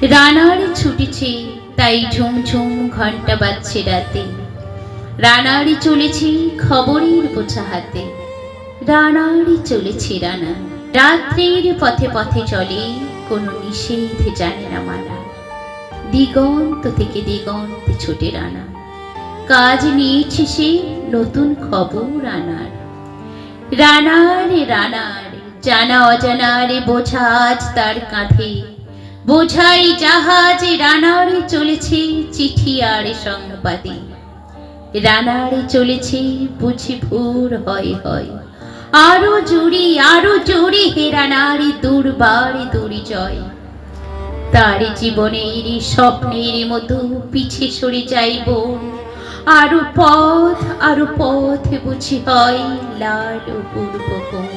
রানার ছুটেছে তাই ঝুমঝুম ঘন্টা বাজছে রাতে। রানারই চলেছে খবরের বোঝা হাতে। রানারই চলেছে রানা, রাত্রির পথে পথে চলে, কোনো নিষেধ জানে না মানা। দিগন্ত থেকে দিগন্তে ছোটে রানা, কাজ নিয়েছে সে নতুন খবর রানার। রানার রানার জানা অজানার বোঝা আজ তার কাঁধে। বোঝাই জাহাজ রানারে চলেছে চিঠি আর সংবাদে। রানারে চলেছে বুঝি ভোর হয় হয়, আরো জোরে হে রানারে দুর্বার দুর্জয়। তার জীবনের স্বপ্নের মতো পিছে সরে যাইব, আরো পথ বুঝি হয় লাল পূর্ব কোণ।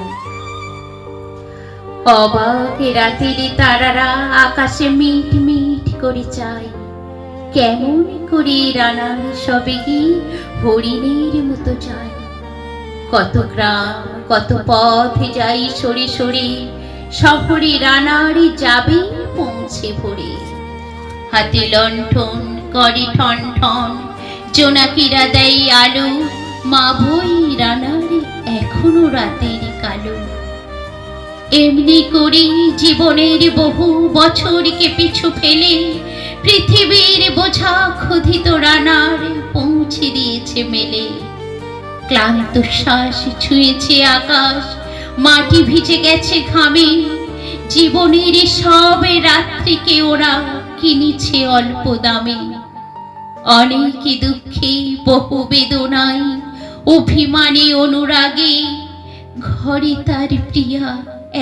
অবাক রাতের তারারা আকাশে মিট মিট করে চায়, কেমন করে রানার সবে কি হরিণের মতো যায়। কত গ্রাম কত পথ যাই সরে সরে, শহরে রানার যাবে পৌঁছে ভরে। হাতে লণ্ঠন করে ঠন ঠন, জোনাকিরা দেয় আলো, মা বই রানার এখনো রাতের কালো। এমনি করি জীবনের বহু বছরকে পিছু ফেলে, পৃথিবীর বোঝা ক্ষুধিত রানার পৌঁছে দিয়েছে মেলে। ক্লান্ত শ্বাস ছুঁয়েছে আকাশ, মাটি ভিজে গেছে ঘামে। জীবনের সব রাত্রিকে ওরা কিনেছে অল্প দামে। অনেক দুঃখে বহু বেদনায়, অভিমানে অনুরাগে, ঘরে তার প্রিয়া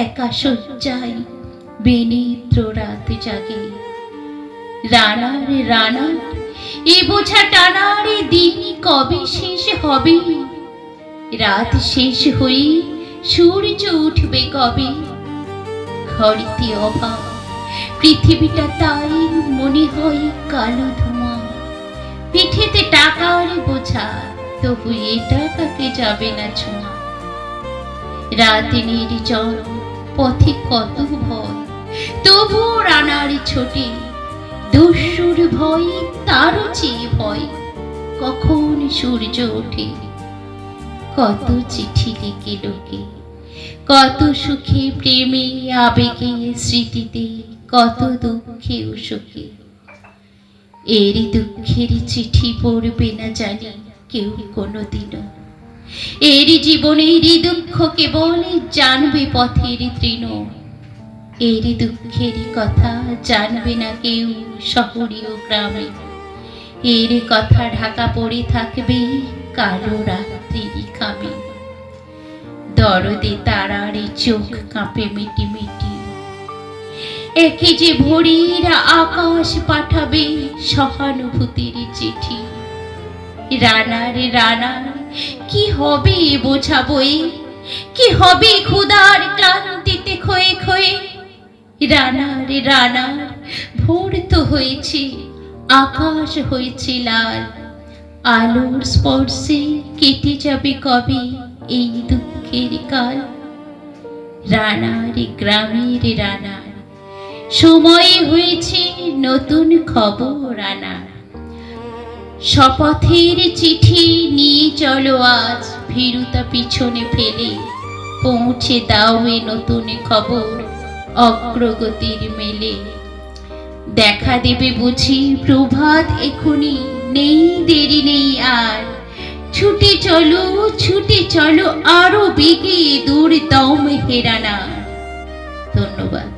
একা শয্যায় বেনিদ্র রাত জাগে। রানার রানার এ বোঝা টানার দিন কবে শেষ হবে? রাত শেষ হয়ে সূর্য উঠবে কবে? ঘরেতে অভাব, পৃথিবীটা তাই মনে হয় কালো ধোঁয়া। পিঠেতে টাকার বোঝা, তবু এ টাকাকে যাবে না ছোঁয়া। রাত নির্জন, পথে কত ভয়, তবু রানার ছোটে। দস্যুর ভয় তারও চেয়ে ভয়, কখন সূর্য ওঠে। কত চিঠি লিখে লোকে, কত সুখে প্রেমে আবেগে স্মৃতিতে, কত দুঃখে ও সুখে। এরই দুঃখের চিঠি পড়বে না জানি কেউ কোনোদিনও। এরই জীবনেরই দুঃখ কেবল জানবে পথের তৃণ। এরই দুঃখের কথা জানবে না কেউ শহরে ও গ্রামে। এর কথা ঢাকা পড়ে থাকবে কালো রাত্রির খামে। দরদে তারার চোখ কাঁপে মিটি মিটি, একে যে ভোরের আকাশ পাঠাবে সহানুভূতির চিঠি। রানার রানার কি হবে বোঝাবই, কি হবে ক্ষুধার ক্লান্তিতে ক্ষয়ে ক্ষয়ে। রানার রানার ভোর তো হয়েছে, আকাশ হয়েছে লাল। আলোর স্পর্শে কেটে যাবে কবে এই দুঃখের কাল। রানার গ্রামের রানার সময় হয়েছে নতুন খবর রানার। শপথের চিঠি নিয়ে চলো আজ, ভীরুতা পিছনে ফেলে পৌঁছে দাও এ নতুন খবর অগ্রগতির মেলে। দেখা দেবে বুঝি প্রভাত এখুনি, নেই দেরি নেই আর। ছুটে চলো আরো বেগে দূর দম হে রানার। ধন্যবাদ।